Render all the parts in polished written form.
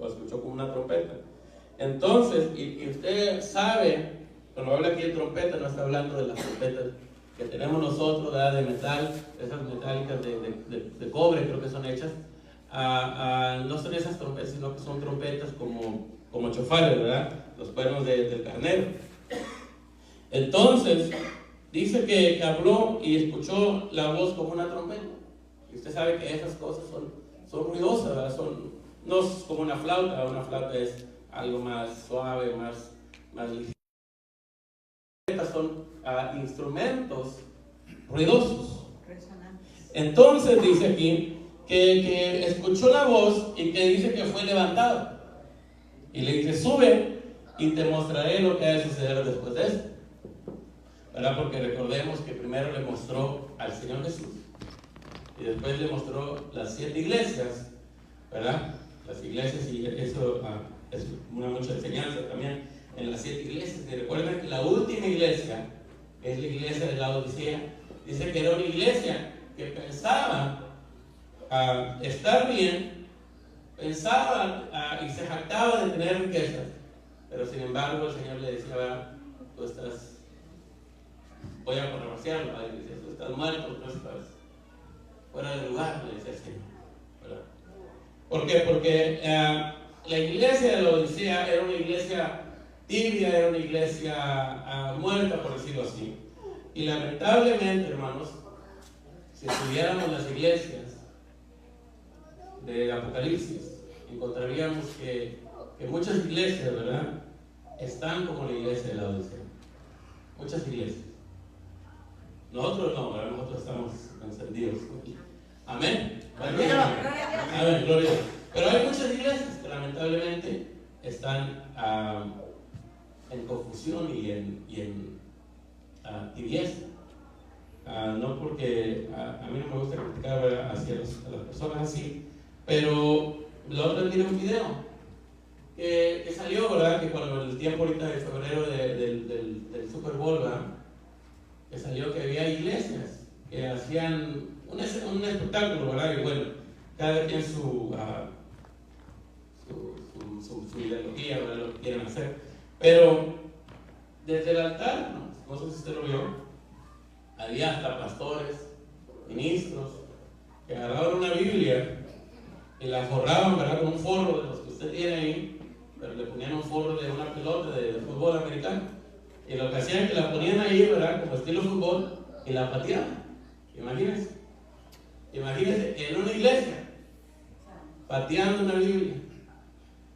lo escuchó como una trompeta. Entonces, y usted sabe, cuando habla aquí de trompeta, no está hablando de las trompetas que tenemos nosotros, ¿verdad? De metal, esas metálicas de cobre, creo que son hechas. No son esas trompetas, sino que son trompetas como chofares, ¿verdad? Los cuernos del carnero. Entonces, dice que habló y escuchó la voz como una trompeta. Y usted sabe que esas cosas son ruidosas, ¿verdad? No es como una flauta es algo más suave, más ligero. Son instrumentos ruidosos. Entonces dice aquí que escuchó la voz y que dice que fue levantado. Y le dice, sube y te mostraré lo que ha de suceder después de esto. ¿Verdad? Porque recordemos que primero le mostró al Señor Jesús. Y después le mostró las 7 iglesias, ¿verdad? Las iglesias, y eso es mucha enseñanza también en las 7 iglesias. Y recuerden que la última iglesia es la iglesia de la Odisea. Dice que era una iglesia que pensaba estar bien, pensaba y se jactaba de tener riquezas, pero sin embargo el Señor le decía, tú estás, voy a parafrasearlo, tú estás muerto, tú estás fuera de lugar, le decía el Señor, ¿verdad? ¿Por qué? Porque la iglesia de la Odisea era una iglesia tibia, era una iglesia muerta, por decirlo así. Y lamentablemente, hermanos, si estudiáramos las iglesias de Apocalipsis, encontraríamos que muchas iglesias, ¿verdad?, están como la iglesia de la Odisea. Muchas iglesias. Nosotros no, ¿verdad? Nosotros estamos encendidos. Amén. Amén, gloria a Dios. Pero hay muchas iglesias que lamentablemente están en confusión y en tibieza. No porque a mí no me gusta criticar, ¿verdad?, hacia a las personas así, pero la otra vez tiene un video que salió, ¿verdad?, que cuando el tiempo ahorita de febrero del Super Bowl, ¿verdad?, que salió que había iglesias que hacían un espectáculo, ¿verdad? Y bueno, cada quien su ideología, ¿verdad?, lo que quieren hacer. Pero desde el altar, no sé si usted lo vio, había hasta pastores, ministros, que agarraban una Biblia y la forraban, ¿verdad?, con un forro de los que usted tiene ahí, pero le ponían un forro de una pelota de fútbol americano. Y lo que hacían es que la ponían ahí, ¿verdad?, como estilo fútbol, y la pateaban. Imagínense en una iglesia pateando una Biblia.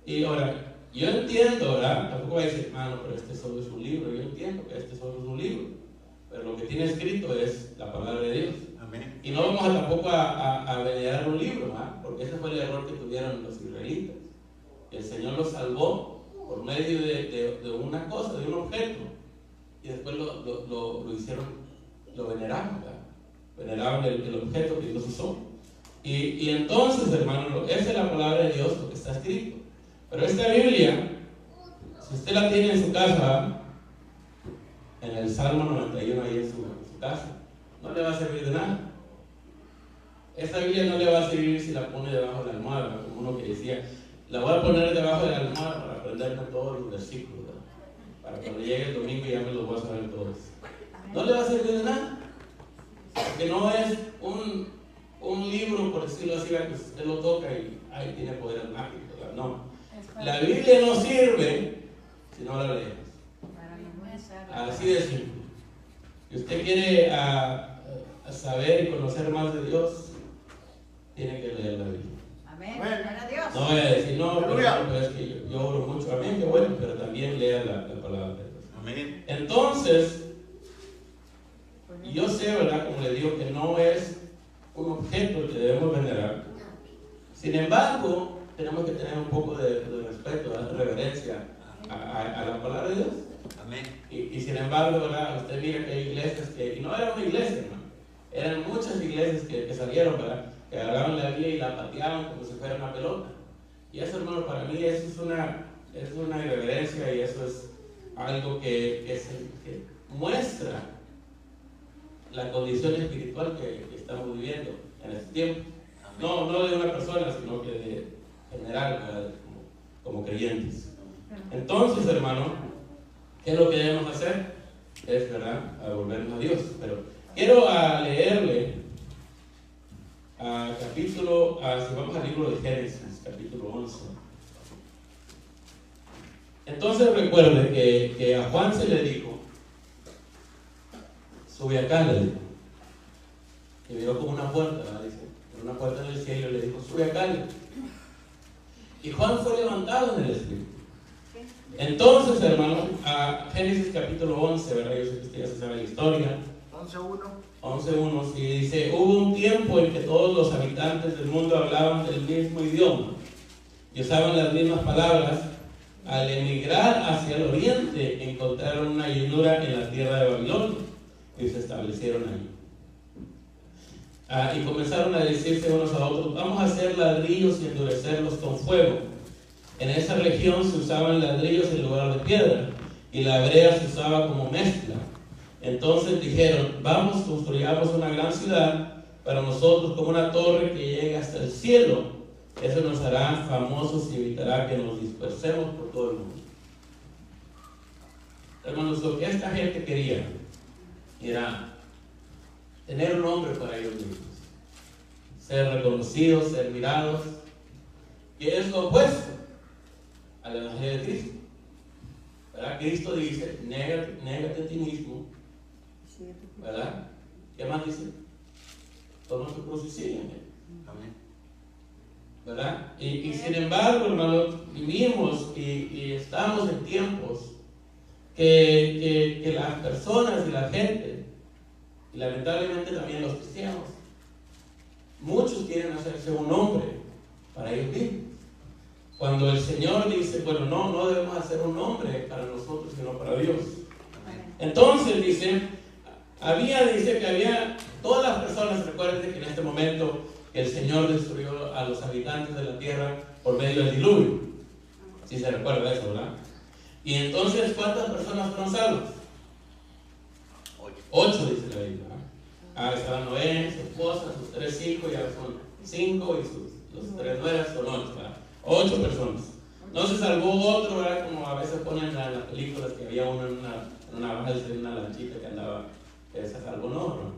Y ahora, yo entiendo, ¿verdad? Tampoco voy a decir, no, pero este solo es un libro. Yo entiendo que este solo es un libro, pero lo que tiene escrito es la palabra de Dios. Amén. Y no vamos tampoco a venerar un libro, ¿verdad?, porque ese fue el error que tuvieron los israelitas. El Señor los salvó por medio de una cosa, de un objeto, y después lo hicieron, lo veneraron, ¿verdad? Veneraban el objeto que Dios usó. Y entonces, hermano, esa es la palabra de Dios, lo que está escrito. Pero esta Biblia, si usted la tiene en su casa, en el Salmo 91 ahí en su casa, no le va a servir de nada. Esta Biblia no le va a servir si la pone debajo de la almohada, como uno que decía, la voy a poner debajo de la almohada para aprenderme todos los versículos, ¿verdad?, para cuando llegue el domingo ya me los voy a saber todos. No le va a servir de nada, porque no es un libro, por decirlo así, que usted lo toca y ahí tiene poder mágico, ¿verdad? No. La Biblia no sirve si no la leemos. Así de simple. Si usted quiere saber y conocer más de Dios, tiene que leer la Biblia. Amén. Bueno, Dios. No voy a decir, no, pero es que yo oro mucho. Amén, que bueno, pero también lea la palabra de Dios. Amén. Entonces, yo sé, ¿verdad?, como le digo, que no es un objeto que debemos venerar. Sin embargo, tenemos que tener un poco de respeto, de reverencia a la palabra de Dios. Amén. Y sin embargo, ¿verdad?, usted mira que hay iglesias que, y no era una iglesia, ¿no?, eran muchas iglesias que salieron, ¿verdad?, que agarraron la Biblia y la pateaban como si fuera una pelota. Y eso, hermano, para mí eso es una irreverencia, y eso es algo que muestra la condición espiritual que estamos viviendo en este tiempo. No de una persona, sino que de general, ¿verdad?, como creyentes. Entonces, hermano, ¿qué es lo que debemos hacer? Es, ¿verdad?, a volvernos a Dios. Pero quiero leerle capítulo, si vamos al libro de Génesis, capítulo 11. Entonces recuerde que a Juan se le dijo, sube acá, le dijo, que miró como una puerta, ¿verdad? Dice, una puerta en el cielo, y le dijo, sube acá, le dijo. Y Juan fue levantado en el Espíritu. Entonces, hermano, a Génesis capítulo 11, ¿verdad? Yo sé que usted ya se sabe la historia. 11.1, sí, dice, hubo un tiempo en que todos los habitantes del mundo hablaban del mismo idioma y usaban las mismas palabras. Al emigrar hacia el oriente, encontraron una llanura en la tierra de Babilonia y se establecieron ahí. Y comenzaron a decirse unos a otros, vamos a hacer ladrillos y endurecerlos con fuego. En esa región se usaban ladrillos en lugar de piedra y la brea se usaba como mezcla. Entonces dijeron, vamos, construyamos una gran ciudad para nosotros como una torre que llegue hasta el cielo. Eso nos hará famosos y evitará que nos dispersemos por todo el mundo. Hermanos, lo que esta gente quería era tener un nombre para ellos mismos, ser reconocidos, ser mirados, que es lo opuesto al Evangelio de Cristo. ¿Verdad? Cristo dice, négate a ti mismo, ¿verdad? ¿Qué más dice? Toma tu cruz y sígueme. Amén. ¿Verdad? Y sin embargo, hermanos, vivimos y estamos en tiempos que las personas y la gente, y lamentablemente también los cristianos, muchos quieren hacerse un nombre para ellos mismos. Cuando el Señor dice, bueno, no debemos hacer un nombre para nosotros, sino para Dios. Entonces dice que había todas las personas, recuerden que en este momento el Señor destruyó a los habitantes de la tierra por medio del diluvio. Si se recuerda eso, ¿verdad? Y entonces, ¿cuántas personas fueron salvas? 8, dice la Biblia. Estaban Noé, su esposa, sus 3 hijos, ya son 5, y los 3 nueras son 8, ¿verdad? 8 personas. No se salvó otro, ¿verdad? Como a veces ponen en las películas que había uno en una balsa, en una lanchita que andaba, que se salvó, no.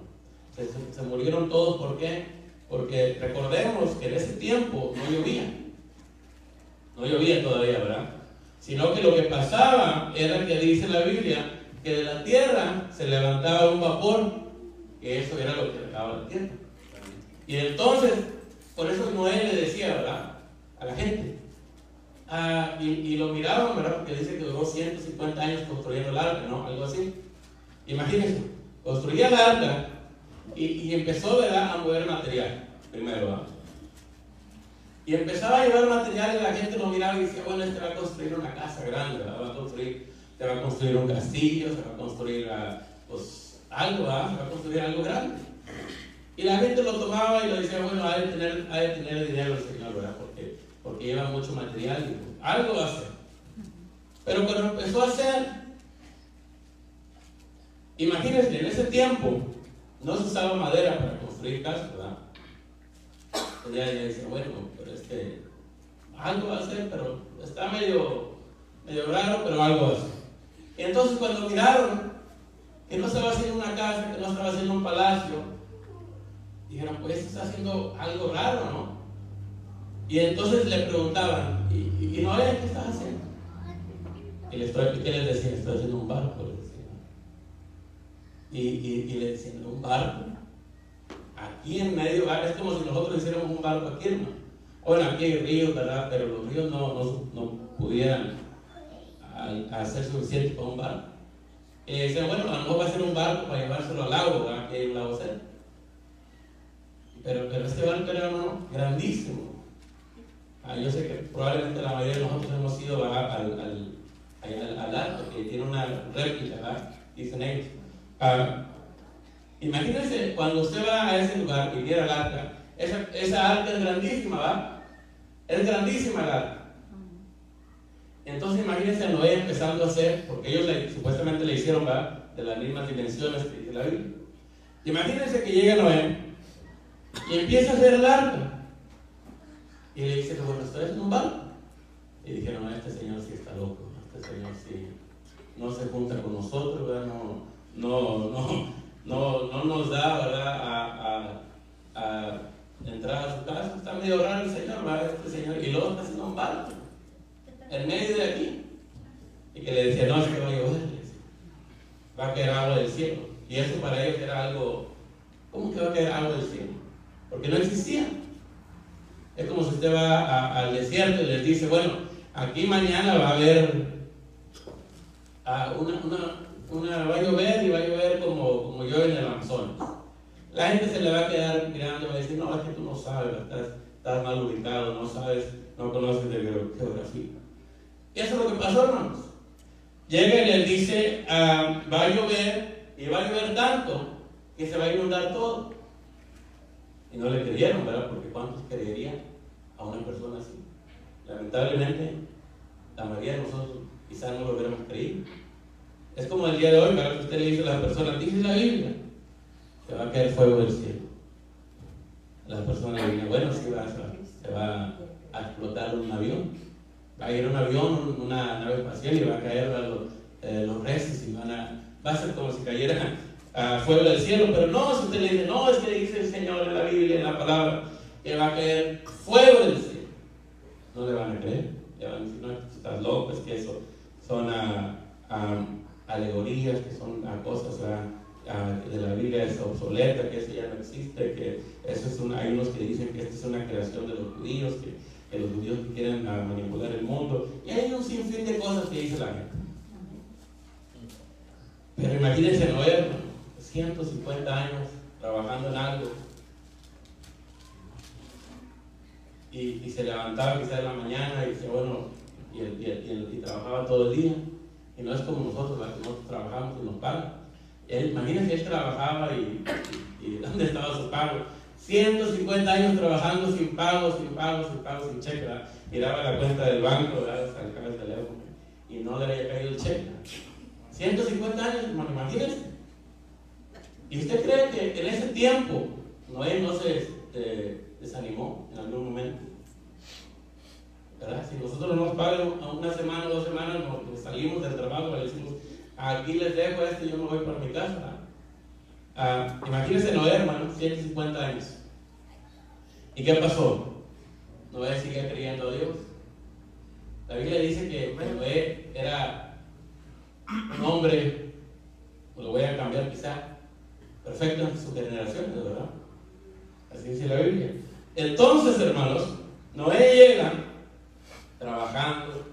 Se murieron todos, ¿por qué? Porque recordemos que en ese tiempo no llovía todavía, ¿verdad? Sino que lo que pasaba era que dice la Biblia que de la tierra se levantaba un vapor, que eso era lo que regaba la tierra. Y entonces, por eso Noé le decía, ¿verdad?, a la gente. Y lo miraban, ¿verdad?, porque dice que duró 150 años construyendo el arca, ¿no? Algo así. Imagínense, construía el arca y empezó, ¿verdad?, a mover material primero, ¿verdad? Y empezaba a llevar material y la gente lo miraba y decía, bueno, este va a construir una casa grande, ¿verdad? Se va a construir un castillo, se va a construir pues, algo, ¿verdad? Se va a construir algo grande. Y la gente lo tomaba y lo decía, bueno, ha de tener dinero el Señor, ¿verdad? Porque lleva mucho material y pues, algo va a hacer. Pero cuando empezó a hacer, imagínense, en ese tiempo no se usaba madera para construir casas, ¿verdad? Ella decía, bueno, pero algo va a hacer, pero está medio raro, pero algo va a hacer. Y entonces cuando miraron que no estaba haciendo una casa, que no estaba haciendo un palacio, dijeron, pues está haciendo algo raro, ¿no? Y entonces le preguntaban, ¿y Noé qué estás haciendo? ¿Qué les decía? Estoy haciendo un barco, les decía. Y le decían, ¿un barco? Aquí en medio, es como si nosotros hiciéramos un barco aquí, hermano. Bueno, aquí hay ríos, ¿verdad? Pero los ríos no pudieran hacer suficiente para un barco. Y decían, bueno, a lo mejor va a ser un barco para llevárselo al lago, ¿verdad? Que hay un lago cerca. Pero este barco era, hermano, grandísimo. Yo sé que probablemente la mayoría de nosotros hemos ido al arco, que tiene una réplica, ¿verdad? Dicen ellos. Imagínense cuando usted va a ese lugar y viera el arca, esa arca es grandísima, ¿verdad? Es grandísima el arca. Entonces imagínense a Noé empezando a hacer, porque ellos supuestamente le hicieron, ¿verdad?, de las mismas dimensiones que dice la Biblia. Imagínense que llega Noé y empieza a hacer el arca. Y le dice, bueno, esto es un barco. Y dijeron, este señor sí está loco, este señor sí no se junta con nosotros, ¿verdad? No nos da, ¿verdad? A entrar a su casa. Está medio raro el señor, ¿verdad? Este señor, y luego está haciendo un barco en medio de aquí. Y que le decía, no, es que va a llover, va a caer agua del cielo. Y eso para ellos era algo, ¿cómo que va a caer agua del cielo? Porque no existía. Es como si usted va al desierto y les dice, bueno, aquí mañana va a haber va a llover, y va a llover como llueve en el Amazonas. La gente se le va a quedar mirando y va a decir, no, es que tú no sabes, estás mal ubicado, no sabes, no conoces de geografía. Y eso es lo que pasó, hermanos. Llega y les dice, va a llover, y va a llover tanto que se va a inundar todo. Y no le creyeron, ¿verdad? Porque ¿cuántos creerían a una persona así? Lamentablemente, la mayoría de nosotros quizás no lo hubiéramos creído. Es como el día de hoy, ¿verdad? Usted le dice a las personas, dice la Biblia, que va a caer fuego del cielo. Las personas le dicen, bueno, sí, se va a explotar un avión. Va a ir un avión, una nave espacial, y va a caer los restos, y va a ser como si cayera fuego del cielo. Pero no, si usted le dice, no, es que dice el Señor en la Biblia, en la palabra, que va a caer fuego del cielo, no le van a creer. Le van a decir, no, estás loco, es que eso son alegorías, que son cosas de la Biblia, es obsoleta, que eso ya no existe, que eso es hay unos que dicen que esto es una creación de los judíos, que los judíos quieren manipular el mundo, y hay un sinfín de cosas que dice la gente. Pero imagínense Noé, 150 años trabajando en algo, y se levantaba quizás en la mañana y decía, bueno, y trabajaba todo el día. Y no es como nosotros trabajamos y nos pagan. Imagínense, él trabajaba y ¿dónde estaba su pago? 150 años trabajando sin pago, sin cheque, ¿verdad? Miraba la cuenta del banco, ¿verdad? Sacaba el teléfono y no le había caído el cheque. 150 años, hermano, imagínense. ¿Y usted cree que en ese tiempo Noé no se desanimó en algún momento? ¿Verdad? Si nosotros nos pagan a una semana o 2 semanas, nos salimos del trabajo y le decimos, aquí les dejo esto y yo me voy para mi casa. Imagínense Noé, hermano, 150 años. ¿Y qué pasó? Noé sigue creyendo a Dios. La Biblia dice que Noé era un hombre, lo voy a cambiar quizá, perfecto en sus generaciones, ¿verdad? Así dice la Biblia. Entonces, hermanos, Noé llega trabajando,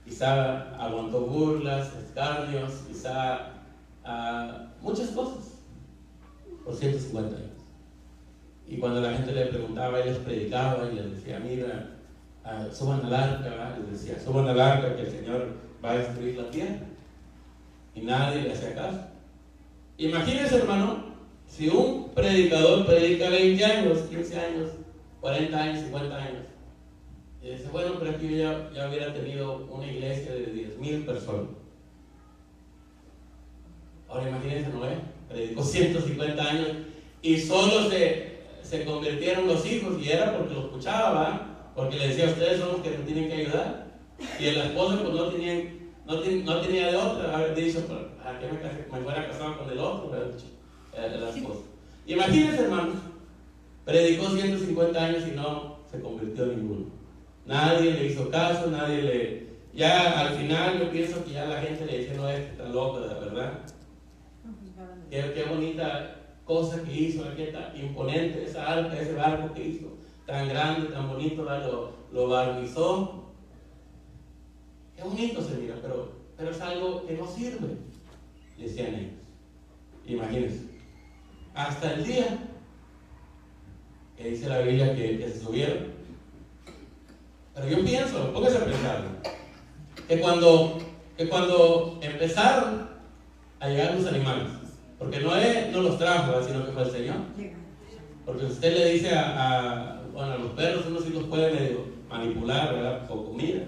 quizá aguantó burlas, escarnios, quizá muchas cosas por 150 años. Y cuando la gente le preguntaba, él les predicaba y les decía, mira, suban al arca, ¿verdad? Les decía, suban al arca que el Señor va a destruir la tierra. Y nadie le hacía caso. Imagínense, hermano, si un predicador predica 20 años, 15 años, 40 años, 50 años, y dice, bueno, pero aquí yo ya hubiera tenido una iglesia de 10,000 personas. Ahora imagínense, Noé, predicó 150 años y solo se convirtieron los hijos, y era porque lo escuchaba, ¿verdad? Porque le decía, ustedes son los que me tienen que ayudar. Y la esposa pues no tenía de otra, haber dicho, ¿a qué me fuera casado con el otro? La esposa. Imagínense, hermanos, predicó 150 años y no se convirtió en ninguno. Nadie le hizo caso, ya al final yo pienso que ya la gente le dice, no, es que está loco, de verdad. Qué bonita cosa que hizo, qué tan imponente esa arca, ese barco que hizo, tan grande, tan bonito, lo barnizó. Qué bonito se mira, pero es algo que no sirve, decían ellos. Imagínense, hasta el día que dice la Biblia que se subieron. Pero yo pienso, póngase a pensar, que cuando empezaron a llegar los animales, porque Noé no los trajo, ¿verdad? Sino que fue el Señor. Porque usted le dice a los perros, uno sí los puede medio manipular, ¿verdad? Con comida.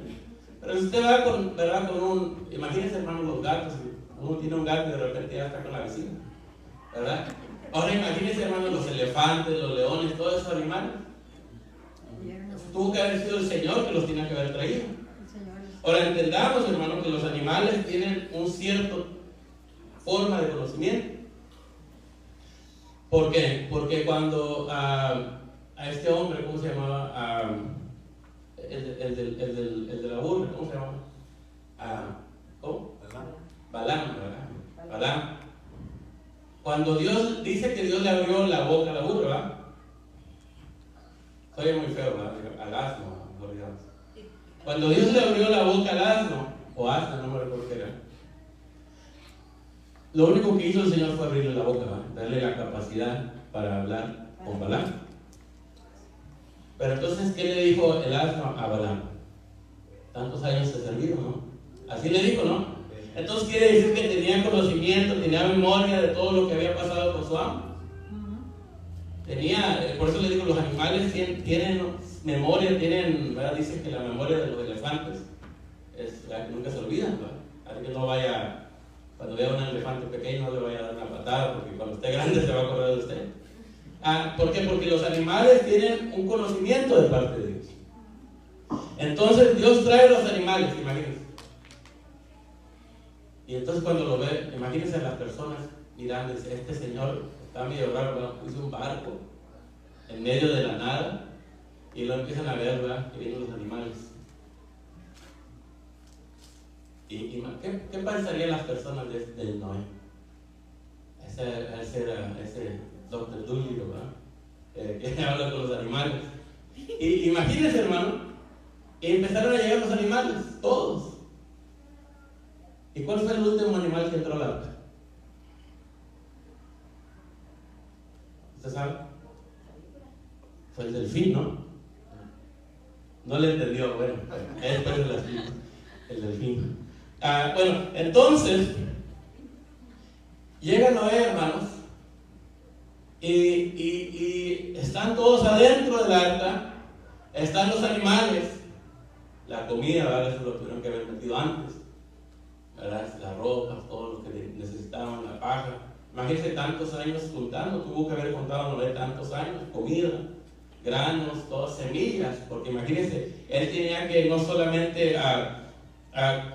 Pero si usted va con imagínense, hermano, los gatos, uno tiene un gato y de repente ya está con la vecina, ¿verdad? Ahora imagínense, hermano, los elefantes, los leones, todos esos animales. Tuvo que haber sido el Señor que los tenía que haber traído. Ahora entendamos, hermano, que los animales tienen un cierto forma de conocimiento. ¿Por qué? Porque cuando a este hombre, ¿cómo se llamaba? El de la burra, ¿cómo se llama? ¿Cómo? Balaam. Cuando Dios dice que Dios le abrió la boca a la burra, ¿verdad? Soy muy feo, ¿verdad? Al asno, mejor digamos. Cuando Dios le abrió la boca al asno, o asno, no me recuerdo qué era, lo único que hizo el Señor fue abrirle la boca, ¿verdad? Darle la capacidad para hablar con Balaam. Pero entonces, ¿qué le dijo el asno a Balaam? Tantos años te he servido, ¿no? Así le dijo, ¿no? Entonces quiere decir que tenía conocimiento, tenía memoria de todo lo que había pasado con su amo. Por eso le digo, los animales tienen memoria, ¿verdad? Dice que la memoria de los elefantes es la que nunca se olvida, ¿verdad? Así que no vaya, cuando vea un elefante pequeño, no le vaya a dar una patada, porque cuando esté grande se va a acordar de usted. ¿Por qué? Porque los animales tienen un conocimiento de parte de Dios. Entonces Dios trae los animales, imagínense. Y entonces cuando lo ve, imagínense a las personas mirando, dice, este señor está medio raro, ¿verdad? Hizo un barco en medio de la nada y lo empiezan a ver, ¿verdad? Que vienen los animales. ¿Qué pensarían las personas de Noé? Ese Dr. Dolittle, ¿verdad? Que habla con los animales. Y imagínense, hermano, y empezaron a llegar los animales, todos. ¿Y cuál fue el último animal que entró al arca? ¿Usted sabe? Fue el delfín, ¿no? No le entendió, bueno, después se la explico. El delfín. Bueno, entonces, llega Noé, hermanos, y están todos adentro del arca, están los animales, la comida, ¿verdad? Eso lo tuvieron que haber metido antes, ¿verdad? Las ropas, todo lo que necesitaban, la paja. Imagínense tantos años juntando, tuvo que haber contado Noé tantos años, comida, granos, todas semillas, porque imagínense, él tenía que no solamente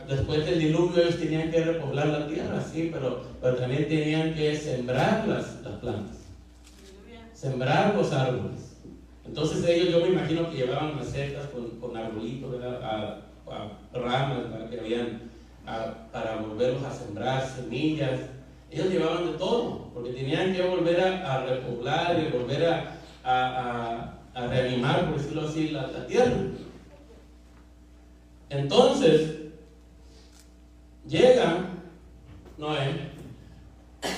después del diluvio ellos tenían que repoblar la tierra, sí, pero también tenían que sembrar las plantas, sembrar los árboles. Entonces ellos, yo me imagino que llevaban macetas con arbolitos, ramas, ¿verdad? Que habían para volverlos a sembrar, semillas. Ellos llevaban de todo, porque tenían que volver a repoblar y volver a reanimar, por decirlo así, la tierra. Entonces llega Noé,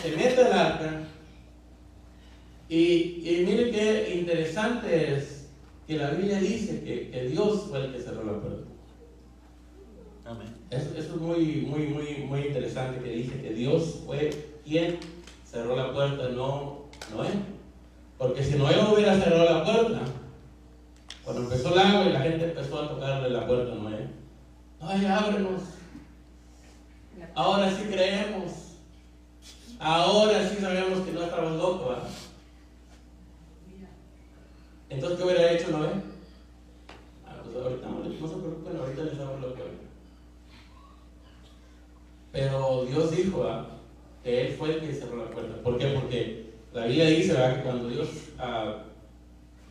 se mete al arca, y mire qué interesante es que la Biblia dice que Dios fue el que cerró la puerta. Amén. Eso es muy interesante, que dice que Dios fue quien cerró la puerta, no Noé. Porque si Noé hubiera cerrado la puerta, cuando empezó el agua y la gente empezó a tocarle la puerta a Noé, Noé, ábrenos, ahora sí creemos, ahora sí sabemos que no estabas loco, ¿verdad? Entonces, ¿qué hubiera hecho Noé? Pues ahorita no se preocupen, ahorita les hago lo que ahorita. Pero Dios dijo que Él fue el que cerró la puerta. ¿Por qué? Porque la Biblia dice, ¿verdad?, que cuando Dios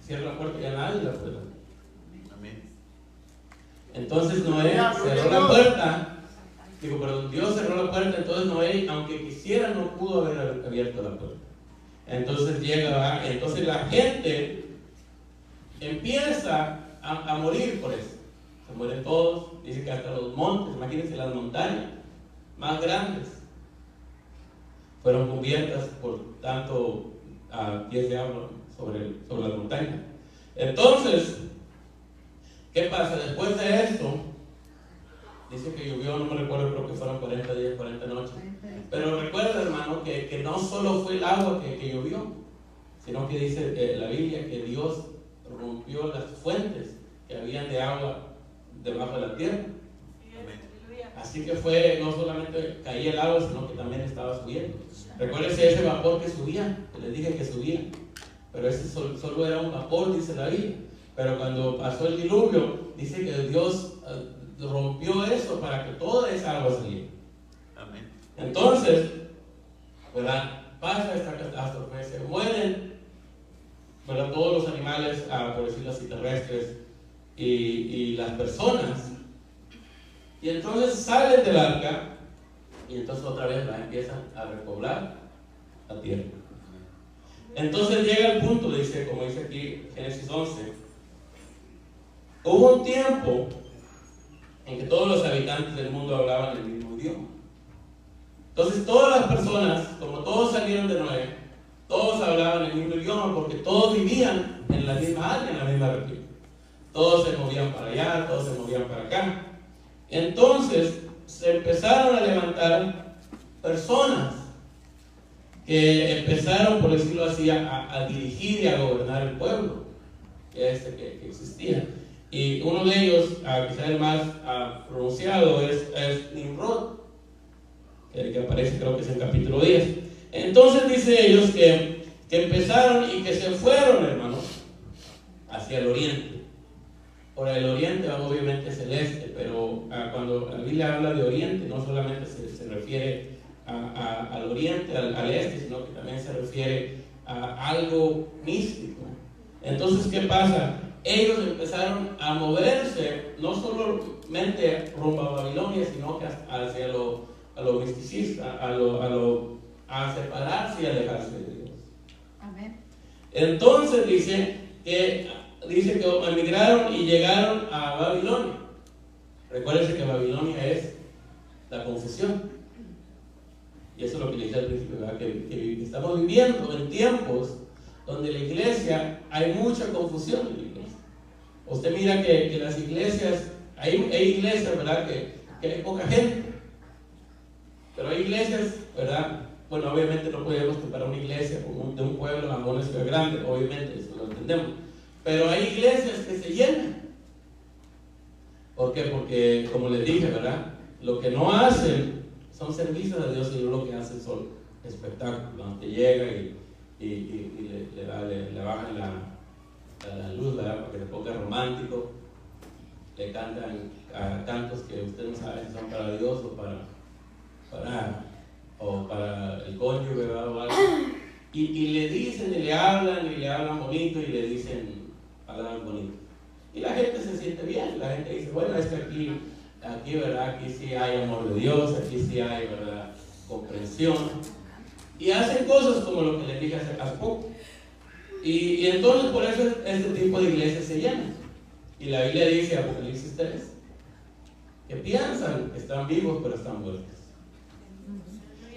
cierra la puerta, ya nadie la puede abrir. Amén. Entonces Noé cerró la puerta. Dios cerró la puerta, entonces Noé, aunque quisiera, no pudo haber abierto la puerta. Entonces llega, entonces la gente empieza a morir por eso. Se mueren todos, dice que hasta los montes, imagínense las montañas más grandes, fueron cubiertas por tanto pies de agua sobre las montañas. Entonces, ¿qué pasa? Después de esto, dice que llovió, no me recuerdo, creo que fueron 40 días, 40 noches. Pero recuerda, hermano, que no solo fue el agua que llovió, sino que dice la Biblia que Dios rompió las fuentes que habían de agua debajo de la tierra. Así que no solamente caía el agua, sino que también estaba subiendo. Recuérdense ese vapor que subía, que les dije que subía, pero ese solo era un vapor, dice la Biblia. Pero cuando pasó el diluvio, dice que Dios rompió eso para que toda esa agua saliera. Amén. Entonces, ¿verdad? Pasa esta catástrofe, se mueren, ¿verdad? Todos los animales, por decirlo así, terrestres y las personas. Y entonces salen del arca y entonces otra vez empiezan a repoblar la tierra. Entonces llega el punto, dice, como dice aquí Génesis 11, hubo un tiempo en que todos los habitantes del mundo hablaban el mismo idioma. Entonces todas las personas, como todos salieron de Noé, todos hablaban el mismo idioma porque todos vivían en la misma área, en la misma región. Todos se movían para allá, todos se movían para acá. Entonces se empezaron a levantar personas que empezaron, por decirlo así, a dirigir y a gobernar el pueblo que existía. Y uno de ellos, quizás el más pronunciado, es Nimrod, que aparece, creo que es en capítulo 10. Entonces dice ellos que empezaron y que se fueron, hermanos, hacia el oriente. Ahora, el oriente, obviamente es el este, pero cuando la Biblia habla de oriente, no solamente se refiere al oriente, al este, sino que también se refiere a algo místico. Entonces, ¿qué pasa? Ellos empezaron a moverse, no solamente rumbo a Babilonia, sino que hacia lo misticista, a separarse y alejarse de Dios. Amén. Entonces dice que emigraron y llegaron a Babilonia. Recuérdense que Babilonia es la confusión. Y eso es lo que le dije al principio, ¿verdad? Que estamos viviendo en tiempos donde la iglesia hay mucha confusión en la iglesia. Usted mira que las iglesias, hay iglesias, ¿verdad? Que hay poca gente. Pero hay iglesias, ¿verdad? Bueno, obviamente no podemos comparar una iglesia como de un pueblo a una ciudad grande, obviamente, eso lo entendemos. Pero hay iglesias que se llenan. ¿Por qué? Porque, como les dije, ¿verdad? Lo que no hacen son servicios a Dios, sino lo que hacen son espectáculos. Donde llega y le bajan la luz, ¿verdad? Para que se ponga romántico. Le cantan cantos que usted no sabe si son para Dios o para el cónyuge, ¿verdad? O algo. Y le dicen, y le hablan bonito, y le dicen palabras bonitas. Y la gente se siente bien, la gente dice, bueno, es que aquí, ¿verdad? Aquí sí hay amor de Dios, aquí sí hay, ¿verdad? Comprensión. Y hacen cosas como lo que les dije hace poco. Y entonces por eso este tipo de iglesias se llenan. Y la Biblia dice, Apocalipsis 3, que piensan que están vivos, pero están muertos.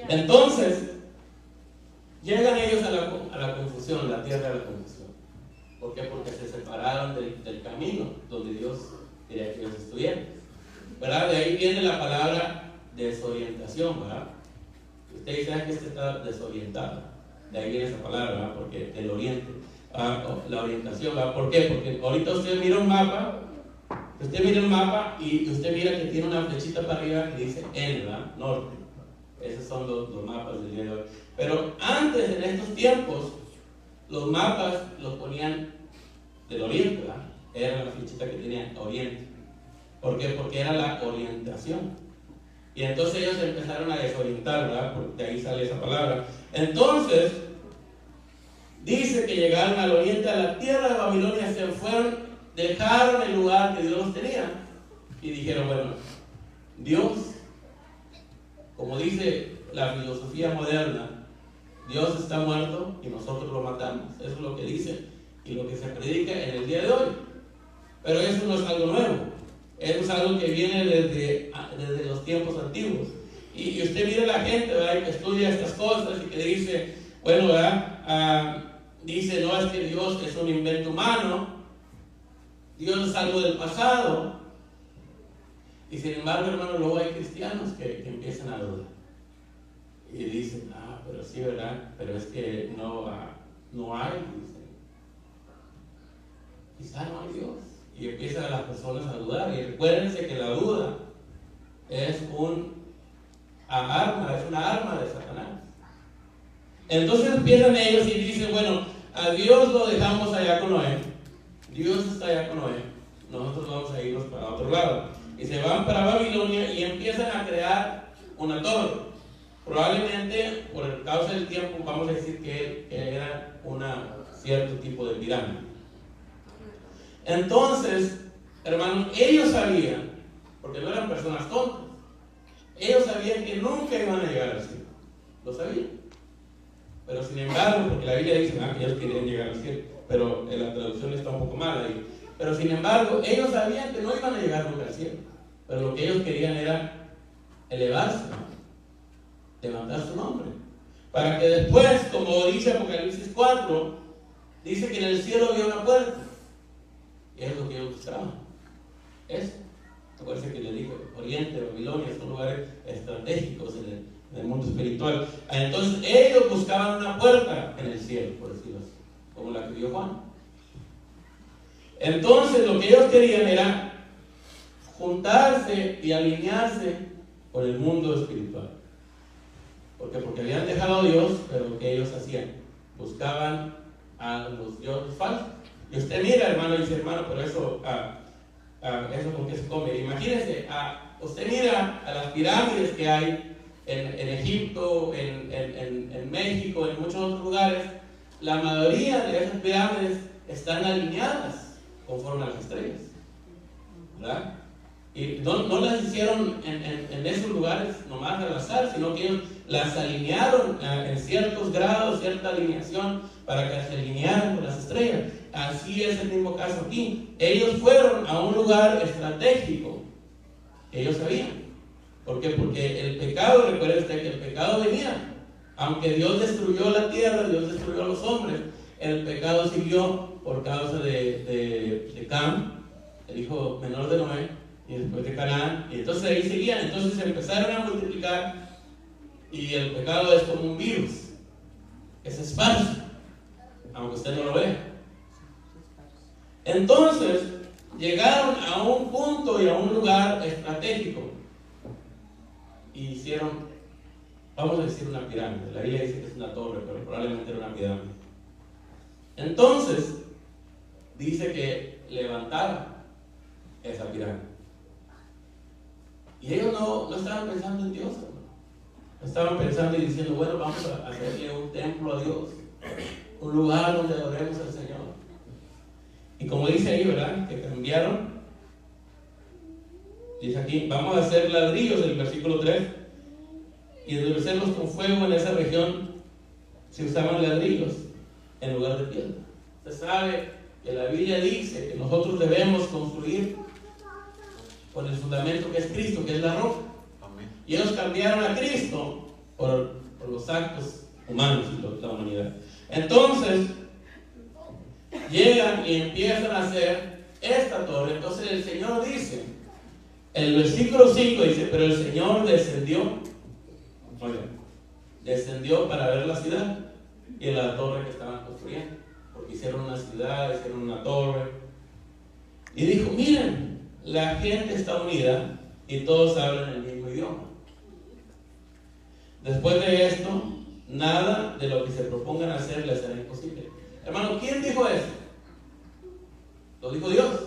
Entonces, llegan ellos a la confusión, la tierra de la confusión. ¿Por qué? Porque se separaron del camino donde Dios quería que ellos estuvieran. ¿Verdad? De ahí viene la palabra desorientación, ¿verdad? Usted dice que usted está desorientado. De ahí viene esa palabra, ¿verdad? Porque el oriente, la orientación, ¿verdad? ¿Por qué? Porque ahorita usted mira un mapa, y usted mira que tiene una flechita para arriba que dice N, ¿verdad? Norte. Esos son los mapas del día de hoy. Pero antes, en estos tiempos, los mapas los ponían del oriente, ¿verdad? Era la flechita que tenía oriente. ¿Por qué? Porque era la orientación. Y entonces ellos empezaron a desorientar, ¿verdad? Porque de ahí sale esa palabra. Entonces, dice que llegaron al oriente, a la tierra de Babilonia, se fueron, dejaron el lugar que Dios los tenía y dijeron, bueno, Dios, como dice la filosofía moderna, Dios está muerto y nosotros lo matamos. Eso es lo que dice y lo que se predica en el día de hoy. Pero eso no es algo nuevo. Eso es algo que viene desde los tiempos antiguos. Y usted mira a la gente, ¿verdad? Que estudia estas cosas y que dice, bueno, ¿verdad? Dice, no, es que Dios es un invento humano. Dios es algo del pasado. Y sin embargo, hermano, luego hay cristianos que empiezan a dudar. Y dicen, pero sí, ¿verdad? Pero es que no hay, dicen. Quizá no hay Dios. Y empiezan las personas a dudar. Y recuérdense que la duda es una arma de Satanás. Entonces empiezan ellos y dicen, bueno, a Dios lo dejamos allá con Noé. Dios está allá con Noé. Nosotros vamos a irnos para otro lado. y se van para Babilonia y empiezan a crear una torre. Probablemente, por causa del tiempo, vamos a decir que era cierto tipo de pirámide. Entonces, hermanos, ellos sabían, porque no eran personas tontas, ellos sabían que nunca iban a llegar al cielo. Lo sabían. Pero sin embargo, porque la Biblia dice que ellos querían llegar al cielo, pero la traducción está un poco mala ahí. Pero sin embargo, ellos sabían que no iban a llegar nunca al cielo. Pero lo que ellos querían era elevarse, levantar su nombre. Para que después, como dice Apocalipsis 4, dice que en el cielo había una puerta. Y es lo que ellos buscaban. Eso. Acuérdense que le digo, Oriente, Babilonia, son lugares estratégicos en el mundo espiritual. Entonces ellos buscaban una puerta en el cielo, por decirlo así, como la que vio Juan. Entonces lo que ellos querían era juntarse y alinearse con el mundo espiritual. ¿Por qué? Porque habían dejado a Dios, pero lo que ellos hacían, buscaban a los dioses falsos. Y usted mira, hermano, y dice, hermano, pero eso con qué se come. Imagínense, usted mira a las pirámides que hay en Egipto, en México, en muchos otros lugares. La mayoría de esas pirámides están alineadas conforme a las estrellas, ¿verdad? Y no las hicieron en esos lugares nomás al azar, sino que ellos las alinearon en ciertos grados, cierta alineación, para que se alinearan con las estrellas. Así es el mismo caso aquí. Ellos fueron a un lugar estratégico. Ellos sabían. ¿Por qué? Porque el pecado, recuerde usted que el pecado venía. Aunque Dios destruyó la tierra, Dios destruyó a los hombres, el pecado siguió por causa de Cam, el hijo menor de Noé, y después de Canaán, y entonces ahí seguían. Entonces se empezaron a multiplicar, y el pecado es como un virus, que se esparce, aunque usted no lo vea. Entonces llegaron a un punto y a un lugar estratégico y hicieron, vamos a decir, una pirámide. La Biblia dice que es una torre, pero probablemente era una pirámide. Entonces dice que levantaron esa pirámide. Y ellos no estaban pensando en Dios, no estaban pensando y diciendo, bueno, vamos a hacerle un templo a Dios, un lugar donde adoremos al Señor. Y como dice ahí, ¿verdad? Que cambiaron. Dice aquí, vamos a hacer ladrillos, en el versículo 3, y endurecerlos con fuego. En esa región se usaban ladrillos en lugar de piedra. Usted sabe que la Biblia dice que nosotros debemos construir con el fundamento que es Cristo, que es la roca. Amén. Y ellos cambiaron a Cristo por los actos humanos y la humanidad. Entonces llegan y empiezan a hacer esta torre. Entonces el Señor dice, el versículo 5 dice, pero el Señor descendió para ver la ciudad y la torre que estaban construyendo, porque hicieron una ciudad, hicieron una torre, y dijo, miren, la gente está unida y todos hablan el mismo idioma. Después de esto, nada de lo que se propongan hacer les será imposible. Hermano, ¿quién dijo eso? Lo dijo Dios.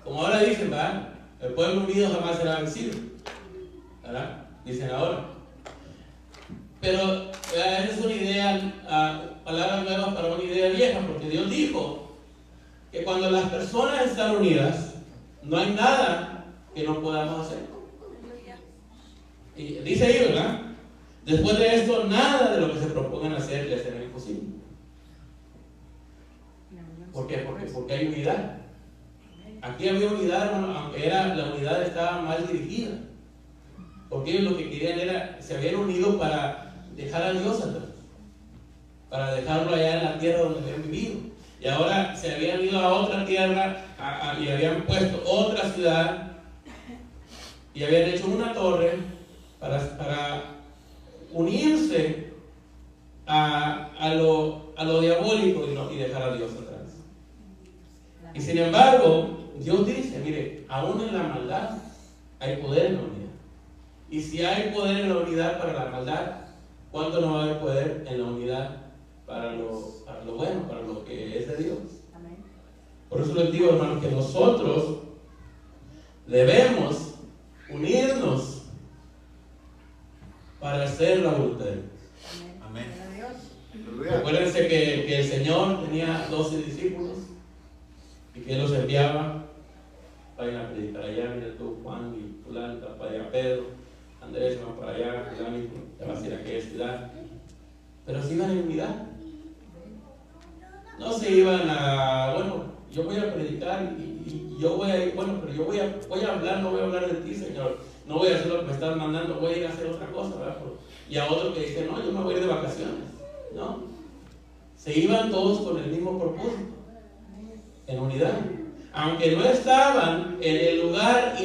Como ahora dicen, ¿verdad? El pueblo unido jamás será vencido, ¿verdad? Dicen ahora. Pero esa es una idea, palabras nuevas para una idea vieja, porque Dios dijo que cuando las personas están unidas, no hay nada que no podamos hacer. Y dice ahí, ¿verdad? Después de esto, nada de lo que se propongan hacer les será imposible. ¿Por qué? Porque hay unidad. Aquí había unidad, hermano, aunque la unidad estaba mal dirigida. Porque ellos lo que querían era, se habían unido para dejar a Dios atrás, para dejarlo allá en la tierra donde habían vivido. Y ahora se habían ido a otra tierra y habían puesto otra ciudad y habían hecho una torre para unirse a lo diabólico y dejar a Dios atrás. Y sin embargo, Dios dice, mire, aún en la maldad hay poder en la unidad. Y si hay poder en la unidad para la maldad, ¿cuánto no va a haber poder en la unidad para lo bueno, para lo que es de Dios? Amén. Por eso les digo, hermanos, que nosotros debemos unirnos para hacer la voluntad de Dios. Amén. Recuérdense que el Señor tenía 12 discípulos y que Él los enviaba. Vayan a predicar allá, mira tú, Juan y fulano, para allá Pedro, Andrés, van para allá, fulano, te vas a ir a aquella ciudad. Pero se iban en unidad. No se iban a, bueno, yo voy a predicar y yo voy a ir, bueno, pero yo voy a hablar, no voy a hablar de ti, Señor. No voy a hacer lo que me estás mandando, voy a ir a hacer otra cosa, ¿verdad? Y a otro que dice, no, yo me voy a ir de vacaciones, ¿no? Se iban todos con el mismo propósito, en unidad. Aunque no estaban en el lugar,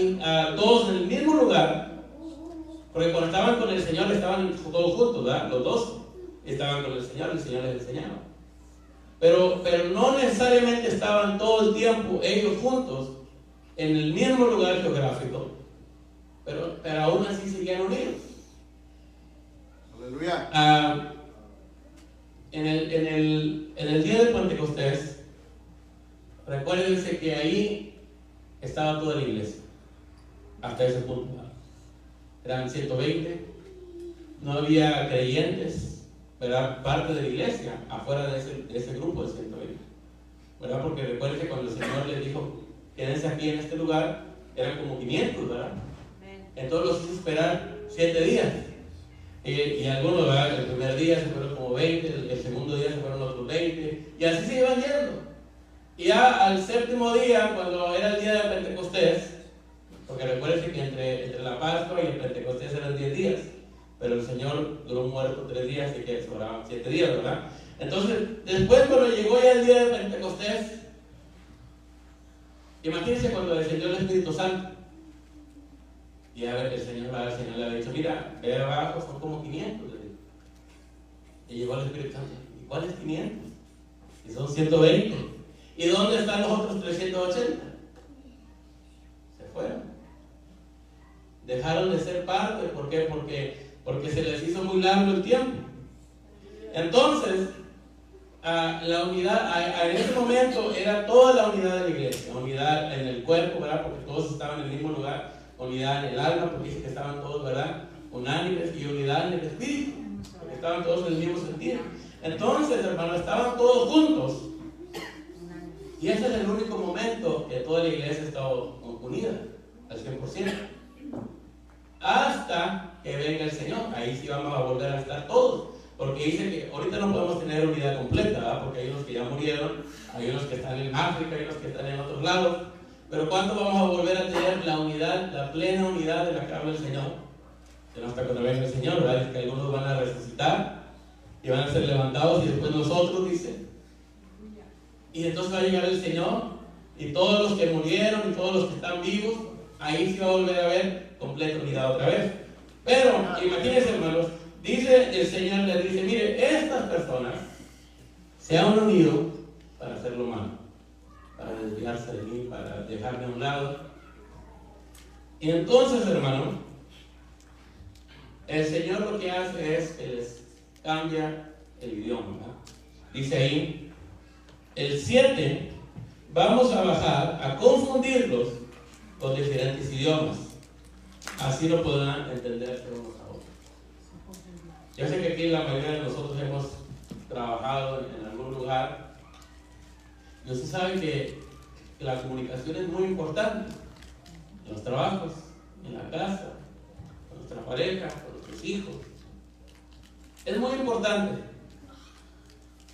todos en el mismo lugar, porque cuando estaban con el Señor estaban todos juntos, ¿verdad? Los 12 estaban con el Señor les enseñaba. Pero no necesariamente estaban todo el tiempo ellos juntos en el mismo lugar geográfico, pero aún así seguían unidos. Aleluya. En el día de Pentecostés, recuérdense que ahí estaba toda la iglesia, hasta ese punto. Eran 120, no había creyentes, ¿verdad? Parte de la iglesia, afuera de ese grupo de 120, ¿verdad? Porque recuérdense cuando el Señor les dijo, quédense aquí en este lugar, eran como 500, ¿verdad? Entonces los hizo esperar 7 días. Y algunos, ¿verdad? El primer día se fueron como 20, el segundo día se fueron otros 20, y así se iban yendo. Y ya al séptimo día, cuando era el día de Pentecostés, porque recuerden que entre la Pascua y el Pentecostés eran 10 días, pero el Señor duró muerto 3 días, así que sobraban 7 días, ¿verdad? Entonces, después cuando llegó ya el día de Pentecostés, imagínense cuando descendió el Espíritu Santo. Y a ver, el Señor le había dicho, mira, ve abajo, son como 500. Y llegó el Espíritu Santo, ¿y cuáles 500? Y son 120. ¿Y dónde están los otros 380? Se fueron. Dejaron de ser parte. ¿Por qué? Porque se les hizo muy largo el tiempo. Entonces, la unidad, en ese momento era toda la unidad de la iglesia, unidad en el cuerpo, ¿verdad? Porque todos estaban en el mismo lugar, unidad en el alma, porque dice que estaban todos, ¿verdad? Unánimes, y unidad en el espíritu, porque estaban todos en el mismo sentido. Entonces, hermanos, estaban todos juntos. Y ese es el único momento que toda la iglesia estaba unida, al 100%. Hasta que venga el Señor, ahí sí vamos a volver a estar todos. Porque dice que ahorita no podemos tener unidad completa, ¿verdad? Porque hay unos que ya murieron, hay unos que están en África, hay unos que están en otros lados. Pero ¿cuándo vamos a volver a tener la unidad, la plena unidad de la que habla el Señor? Que no hasta cuando venga el Señor, ¿verdad? Dice que algunos van a resucitar y van a ser levantados y después nosotros, dice. Y entonces va a llegar el Señor y todos los que murieron y todos los que están vivos, ahí sí va a volver a haber completa unidad otra vez. Pero imagínense, hermanos, dice el Señor, les dice, mire, estas personas se han unido para hacer lo malo, para desviarse de mí, para dejarme a un lado. Y entonces, hermano, el Señor lo que hace es que les cambia el idioma, ¿verdad? Dice ahí, el 7, vamos a bajar a confundirlos con diferentes idiomas. Así lo podrán entender unos a otros. Yo sé que aquí la mayoría de nosotros hemos trabajado en algún lugar. Y usted sabe que la comunicación es muy importante en los trabajos, en la casa, con nuestra pareja, con nuestros hijos. Es muy importante.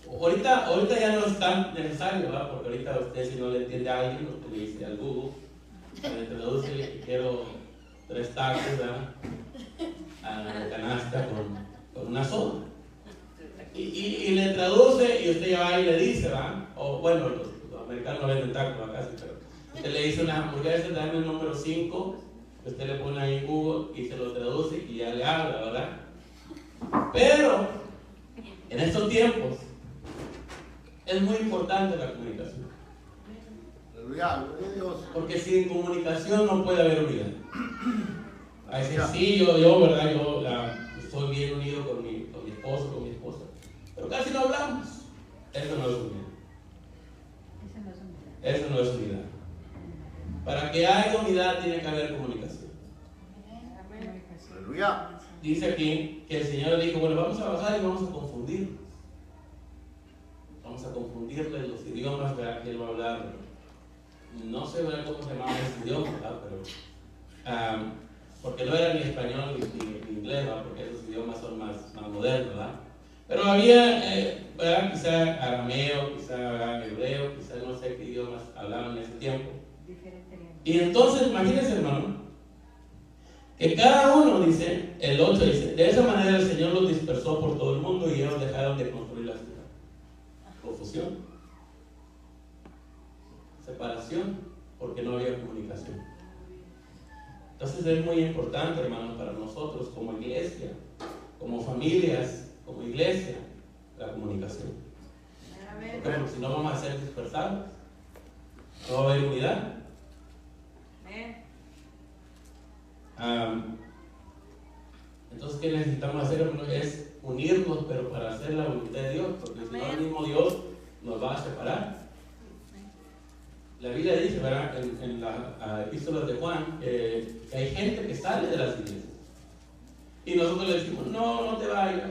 Ahorita ya no es tan necesario, ¿verdad? Porque ahorita usted, si no le entiende a alguien, usted le dice al Google, le traduce que quiero 3 tacos, ¿verdad? A la canasta con una soda. Y le traduce y usted ya va y le dice, ¿verdad? O bueno, los americanos no venden tacos acá, pero usted le dice una hamburguesa, dame el número 5, usted le pone ahí en Google y se lo traduce y ya le habla, ¿verdad? Pero en estos tiempos es muy importante la comunicación. Porque sin comunicación no puede haber unidad. A veces sí, yo ¿verdad? Yo estoy bien unido con mi esposo, con mi esposa, pero casi no hablamos. Eso no es unidad. Eso no es unidad. Para que haya unidad tiene que haber comunicación. Aleluya. Dice aquí que el Señor dijo, bueno, vamos a bajar y vamos a confundir. Vamos a confundirle los idiomas, ¿verdad? Que él va a hablar. No sé, ¿verdad?, cómo se llamaba ese idioma, ¿verdad? Pero, porque no era ni español ni inglés, ¿verdad? Porque esos idiomas son más modernos, ¿verdad? Pero había, ¿verdad?, quizá arameo, quizá, ¿verdad?, hebreo, quizá no sé qué idiomas hablaban en ese tiempo. Y entonces, imagínense, hermano, que cada uno, dice, el 8 dice, de esa manera el Señor los dispersó por todo el mundo y ellos dejaron de construir la ciudad. Confusión, separación, porque no había comunicación. Entonces es muy importante, hermanos, para nosotros como iglesia, como familias, como iglesia, la comunicación. Porque si no vamos a ser dispersados, no va a haber unidad. Entonces, ¿qué necesitamos hacer, hermanos? Es unirnos, pero para hacer la voluntad de Dios, porque si no, el mismo Dios nos va a separar. La Biblia dice, ¿verdad?, en las epístolas de Juan, que hay gente que sale de las iglesias y nosotros le decimos, no te vayas,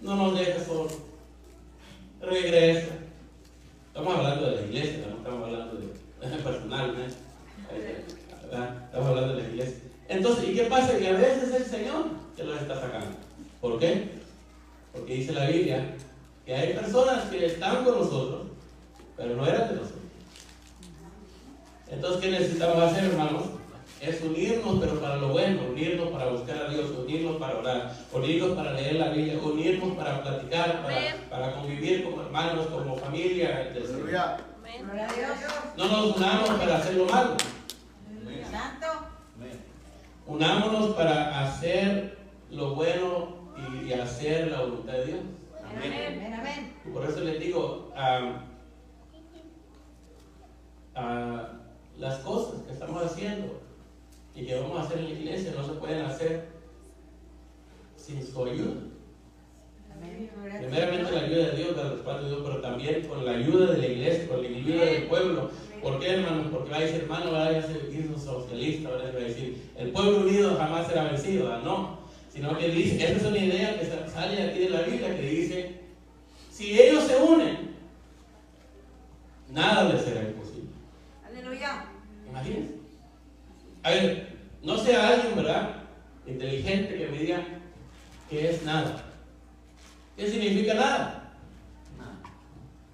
no nos dejes solo, regresa. Estamos hablando de la iglesia, no estamos hablando de personal, ¿verdad? Estamos hablando de la iglesia. Entonces, ¿y qué pasa? Que a veces es el Señor que los está sacando. ¿Por qué? Porque dice la Biblia que hay personas que están con nosotros, pero no eran de nosotros. Entonces, ¿qué necesitamos hacer, hermanos? Es unirnos, pero para lo bueno, unirnos para buscar a Dios, unirnos para orar, unirnos para leer la Biblia, unirnos para platicar, para convivir como hermanos, como familia del Señor. Gloria a Dios. No nos unamos para hacer lo malo. Santo. Unámonos para hacer lo bueno y hacer la voluntad de Dios. Amén. Amén. Y por eso les digo, las cosas que estamos haciendo y que vamos a hacer en la iglesia no se pueden hacer sin su ayuda. Primeramente la ayuda de Dios, del respaldo de Dios, pero también con la ayuda de la iglesia, con la ayuda del pueblo. ¿Por qué, hermanos? Porque va a decir, hermano, va a decir un socialista, va a decir, el pueblo unido jamás será vencido. ¿Verdad? No, sino que dice, esa es una idea que sale aquí de la Biblia, que dice, si ellos se unen, nada les será imposible. Aleluya. Imagínense. A ver, no sea alguien, ¿verdad?, inteligente, que me diga que es nada. ¿Qué significa nada?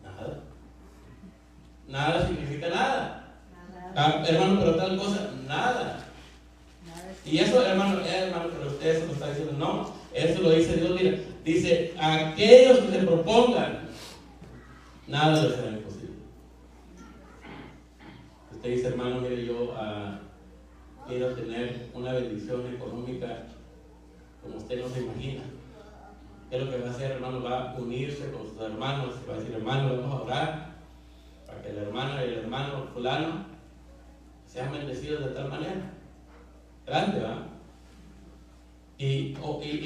Nada. Nada significa nada. Hermano, pero tal cosa, nada. Y eso, hermano, pero usted eso lo está diciendo, no. Eso lo dice Dios, mira. Dice, aquellos que se propongan, nada les será imposible. Usted dice, hermano, mire, yo quiero tener una bendición económica como usted no se imagina. ¿Qué es lo que va a hacer, hermano? Va a unirse con sus hermanos, va a decir, hermano, vamos a orar para que la hermana y el hermano fulano sean bendecidos de tal manera. Grande, ¿va? Y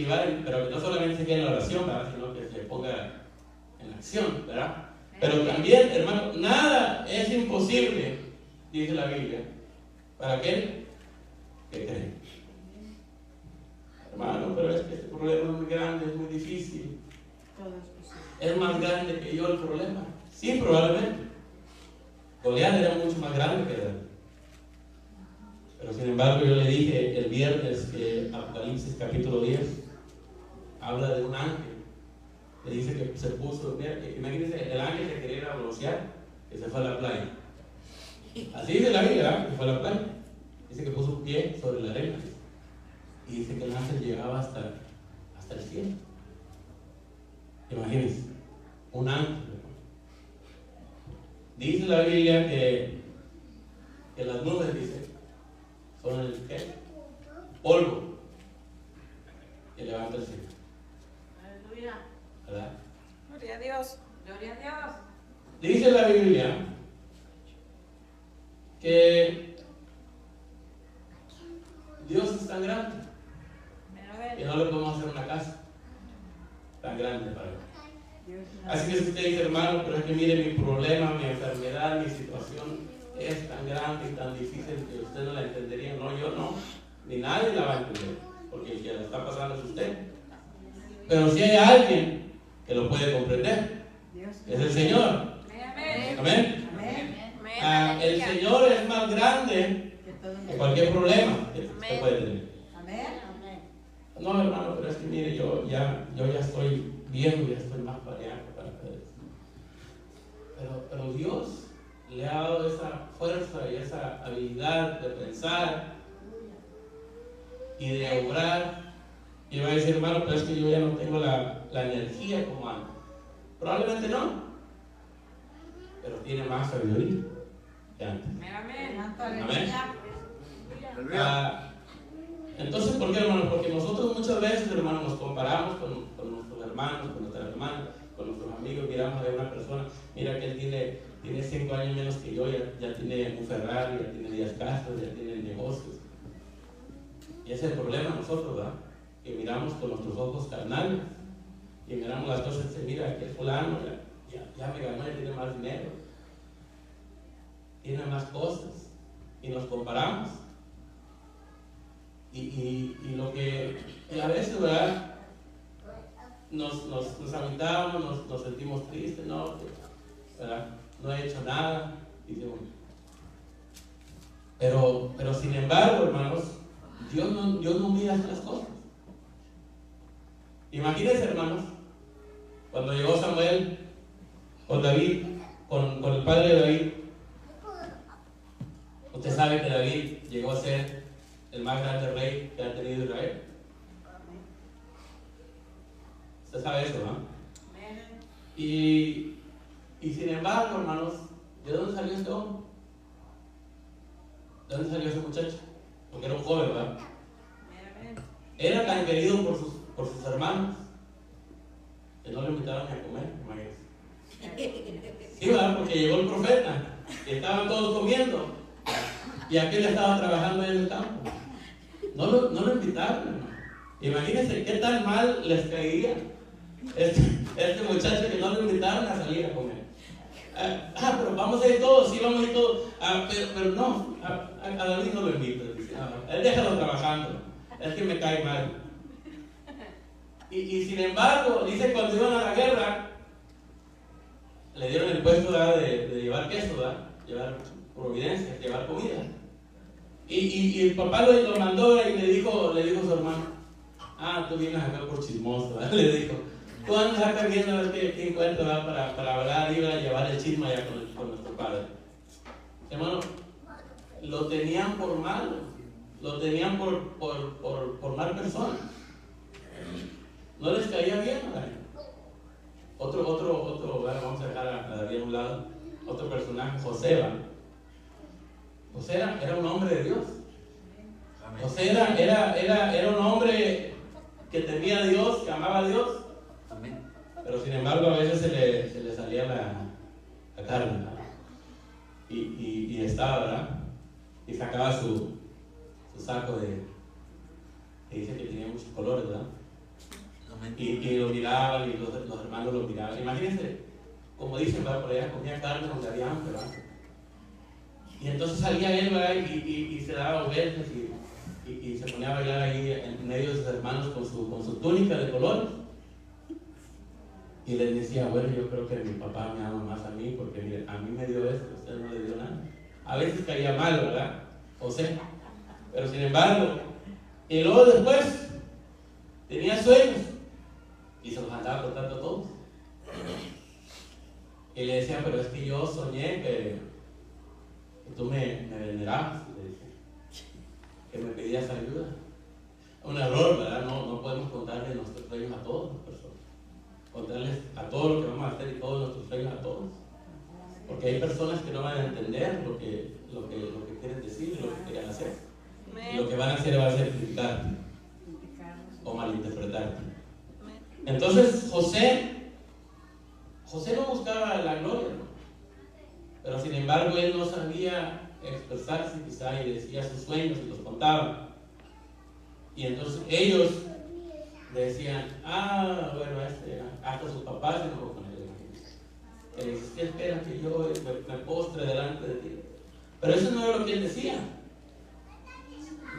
va, pero no solamente se quede en la oración, ¿verdad?, sino que se ponga en acción, ¿verdad? Pero también, hermano, nada es imposible, dice la Biblia, para aquel que cree. Hermano, pero es que este problema es muy grande, es muy difícil. Es más grande que yo el problema. Sí, probablemente. Goliat era mucho más grande que él. Pero sin embargo, yo le dije el viernes que Apocalipsis capítulo 10 habla de un ángel. Le dice que se puso, mira, imagínense, el ángel que quería ir a broncear, que se fue a la playa. Así dice la Biblia, ¿verdad?, que fue a la playa. Dice que puso un pie sobre la arena. Y dice que el ángel llegaba hasta el cielo. Imagínense, un ángel. Dice la Biblia que las nubes, dice, son el ¿qué? Polvo que levanta el cielo. Aleluya. ¿Verdad? Gloria a Dios. Gloria a Dios. Dice la Biblia que Dios es tan grande que no le podemos hacer una casa tan grande para él. Así que si usted dice, hermano, pero es que mire mi problema, mi enfermedad, mi situación, es tan grande y tan difícil que usted no la entendería. No, yo no, ni nadie la va a entender, porque el que la está pasando es usted. Pero si hay alguien que lo puede comprender, es el Señor. Amén. Amén. Amén. El Señor es más grande que cualquier problema que usted puede tener. Amén. No, hermano, pero es que mire, yo ya estoy viejo, ya estoy más para allá que para acá. Pero Dios le ha dado esa fuerza y esa habilidad de pensar y de obrar. Y va a decir, hermano, pero es que yo ya no tengo la energía como antes. Probablemente no, pero tiene más sabiduría que antes. Amén. Entonces, ¿por qué, hermanos? Porque nosotros muchas veces, hermanos, nos comparamos con nuestros hermanos, con nuestras hermanas, con nuestros amigos. Miramos a una persona, mira que él tiene 5 años menos que yo, ya tiene un Ferrari, ya tiene 10 casas, ya tiene negocios. Y ese es el problema de nosotros, ¿verdad? Que miramos con nuestros ojos carnales y miramos las cosas y mira que el fulano ya me ganó, ya tiene más dinero, tiene más cosas, y nos comparamos. Y lo que a veces, ¿verdad? Nos agüitamos, nos sentimos tristes, ¿no? ¿Verdad? No he hecho nada, dice uno. Pero sin embargo, hermanos, Dios no mira las cosas. Imagínense, hermanos, cuando llegó Samuel con David, con el padre de David. Usted sabe que David llegó a ser el más grande rey que ha tenido Israel. Usted sabe eso, ¿no? Y sin embargo, hermanos, ¿de dónde salió este hombre? ¿De dónde salió ese muchacho? Porque era un joven, ¿verdad? Era tan querido por sus hermanos que no le invitaron a comer, imagínense. Sí, ¿verdad? Porque llegó el profeta y estaban todos comiendo y aquel estaba trabajando en el campo. No lo invitaron, hermano. Imagínense qué tan mal les caía este muchacho que no lo invitaron a salir a comer. Pero vamos a ir todos, sí, vamos a ir todos. Pero no, a David no lo invito. Él déjalo trabajando, es que me cae mal. Y sin embargo, dice cuando iban a la guerra, le dieron el puesto de llevar queso, ¿verdad? Llevar providencia, llevar comida. Y el papá lo mandó y le dijo a su hermano, tú vienes acá por chismoso, ¿verdad? Le dijo, tú andas acá viendo a ver qué encuentro, ¿verdad? Para hablar y a llevar el chisme allá con nuestro padre. Hermano, lo tenían por malo, lo tenían por mal persona. No les caía bien, ¿verdad? Otro, bueno, vamos a dejar a David a un lado. Otro personaje, José, ¿verdad? José era un hombre de Dios. José era un hombre que temía a Dios, que amaba a Dios. Pero sin embargo a veces se le salía la carne, ¿verdad? Y estaba, ¿verdad? Y sacaba su saco que dice que tenía muchos colores, ¿verdad? Y lo miraban y los hermanos lo miraban. Imagínense, como dicen, ¿verdad? Por allá comía carne donde había hambre, ¿verdad? Y entonces salía él, ¿verdad? Y se daba vueltas y se ponía a bailar ahí en medio de sus hermanos con su túnica de colores. Y les decía, bueno, yo creo que mi papá me ama más a mí porque mire, a mí me dio esto, a usted no le dio nada. A veces caía mal, ¿verdad? José. Pero sin embargo, y luego después tenía sueños y se los andaba contando a todos. Y le decía, pero es que yo soñé que tú me venerabas, le decía, que me pedías ayuda. Un error, ¿verdad? No podemos contarle nuestros sueños a todas las personas. Contarles a todo lo que vamos a hacer y todos nuestros sueños a todos. Porque hay personas que no van a entender lo que quieren decir, lo que quieren hacer. Y lo que van a hacer va a ser criticarte o malinterpretarte. Entonces José no buscaba la gloria, ¿no? Pero sin embargo él no sabía expresarse quizá y decía sus sueños y los contaba. Y entonces ellos le decían, bueno, hasta sus papás se enojó con él. Que le dice, ¿qué esperas que yo me postre delante de ti? Pero eso no era lo que él decía.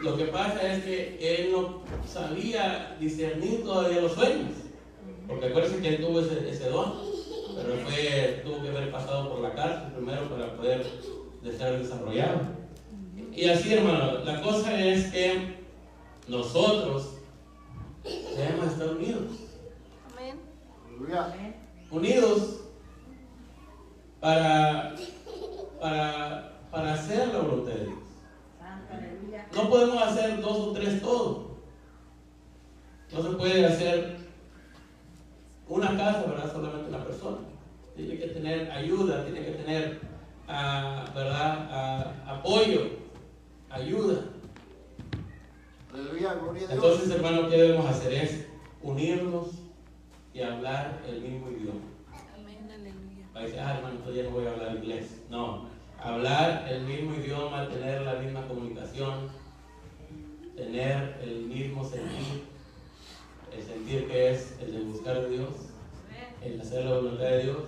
Lo que pasa es que él no sabía discernir todavía los sueños. Porque acuérdense que él tuvo ese don. Pero tuvo que haber pasado por la cárcel primero para poder ser desarrollado. Y así, hermano, la cosa es que nosotros debemos estar unidos. Amén. Unidos para hacer la voluntad de Dios. No podemos hacer 2 o 3 todo. No se puede hacer una casa, ¿verdad? Solamente una persona. Tiene que tener ayuda, tiene que tener, ¿verdad? Apoyo, ayuda. Entonces, hermano, ¿qué debemos hacer? Es unirnos y hablar el mismo idioma. Amén, aleluya. Va a decir, hermano, yo ya no voy a hablar inglés. No, hablar el mismo idioma, tener la misma comunicación, tener el mismo sentir, el sentir que es el de buscar a Dios, el hacer la voluntad de Dios,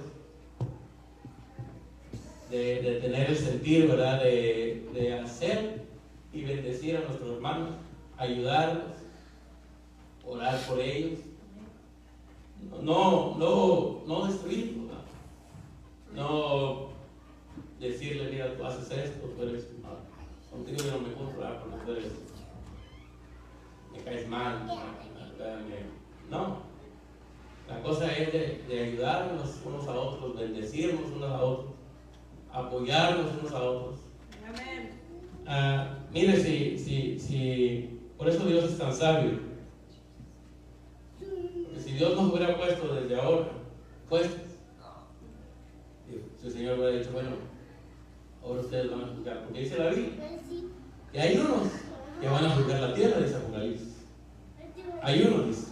de tener el sentir, ¿verdad? De hacer y bendecir a nuestros hermanos, ayudarlos, orar por ellos, no destruirlos, no decirle, mira, tú haces esto, tú eres, contigo yo no me junto, porque tú eres, me caes mal, no. La cosa es de ayudarnos unos a otros, bendecirnos unos a otros, apoyarnos unos a otros. Amén. Mire, si por eso Dios es tan sabio. Porque si Dios nos hubiera puesto desde ahora, puestos, si el Señor hubiera dicho, bueno, ahora ustedes van a juzgar, porque dice la Biblia, y hay unos que van a juzgar la tierra, dice Apocalipsis. Hay unos, dice.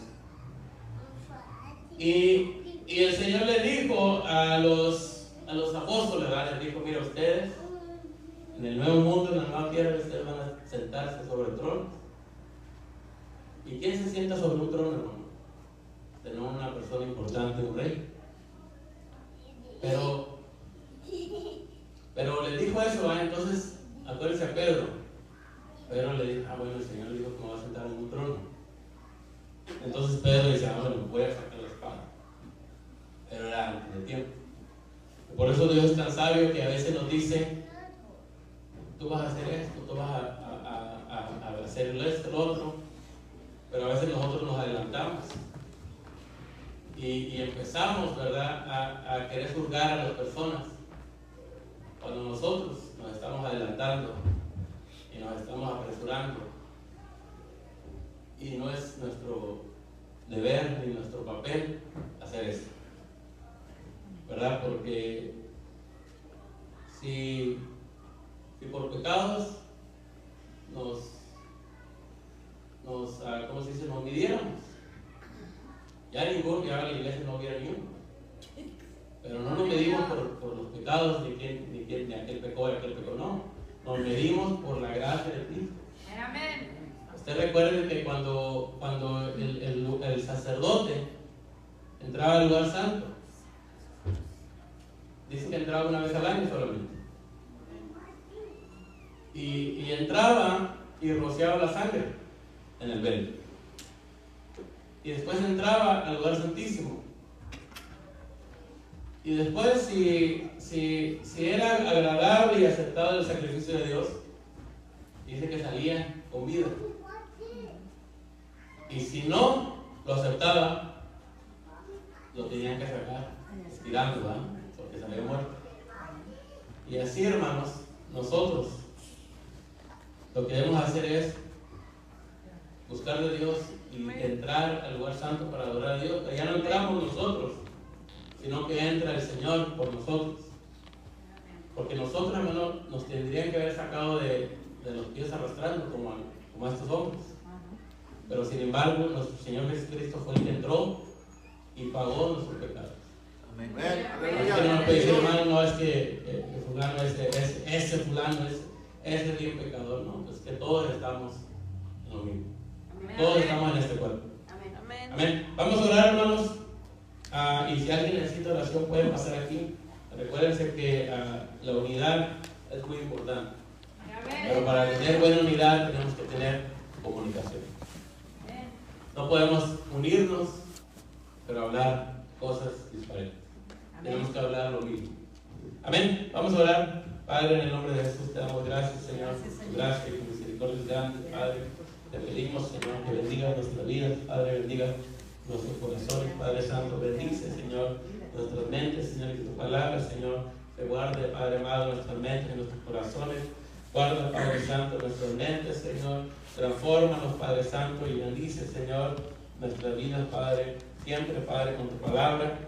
Y el Señor le dijo a los apóstoles, ¿verdad? Les dijo, mira, ustedes en el nuevo mundo, en la nueva tierra, ustedes van a sentarse sobre tronos. ¿Y quién se sienta sobre un trono, hermano? No una persona importante, un rey. Pero le dijo eso, ¿verdad? Entonces, acuérdense a Pedro. Pedro le dijo, bueno, el Señor le dijo que me va a sentar en un trono. Entonces Pedro dice, bueno, voy a sacar la espada. Pero era antes de tiempo. Por eso Dios es tan sabio que a veces nos dice, tú vas a hacer esto, tú vas a hacer esto, lo otro, pero a veces nosotros nos adelantamos y empezamos, ¿verdad?, a querer juzgar a las personas cuando nosotros nos estamos adelantando y nos estamos apresurando, y no es nuestro deber ni nuestro papel hacer eso, ¿verdad? Porque si por pecados nos ¿cómo se dice? Nos midiéramos, ya la iglesia no hubiera ni uno. Pero no nos medimos por los pecados ni aquel pecó y aquel pecó, no. Nos medimos por la gracia de Cristo. Amén. Usted recuerde que cuando el sacerdote entraba al lugar santo, dice que entraba una vez al año solamente. Y entraba y rociaba la sangre en el velo. Y después entraba al lugar santísimo. Y después, si era agradable y aceptado el sacrificio de Dios, dice que salía con vida. Y si no lo aceptaba, lo tenían que sacar, estirando, ¿verdad? Porque se había muerto. Y así, hermanos, nosotros lo que debemos hacer es buscar de Dios y entrar al lugar santo para adorar a Dios. Pero ya no entramos nosotros, sino que entra el Señor por nosotros. Porque nosotros, hermanos, nos tendrían que haber sacado de los pies arrastrando como a estos hombres. Pero sin embargo, nuestro Señor Jesucristo fue el que entró y pagó nuestros pecados. Amén. Que no nos puede decir, hermano, no es que fulano ese fulano es bien pecador, no, pues que todos estamos en lo mismo. Todos estamos en este cuerpo. Amén. Amén. Vamos a orar, hermanos. Y si alguien necesita oración, pueden pasar aquí. Recuérdense que la unidad es muy importante. Pero para tener buena unidad tenemos que tener comunicación. No podemos unirnos, pero hablar cosas diferentes. Tenemos que hablar lo mismo. Amén. Vamos a orar. Padre, en el nombre de Jesús te damos gracias, Señor. Tu gracia y tu misericordia es grande, Padre. Te pedimos, Señor, que bendiga nuestra vida, Padre, bendiga nuestros corazones, Padre Santo, bendice, Señor, nuestras mentes, Señor, y tu palabra, Señor, te guarde, Padre amado, nuestras mentes y nuestros corazones. Guarda, Padre Santo, nuestras mentes, Señor. Transfórmanos, Padre Santo, y bendice, Señor, nuestras vidas, Padre, siempre, Padre, con tu palabra.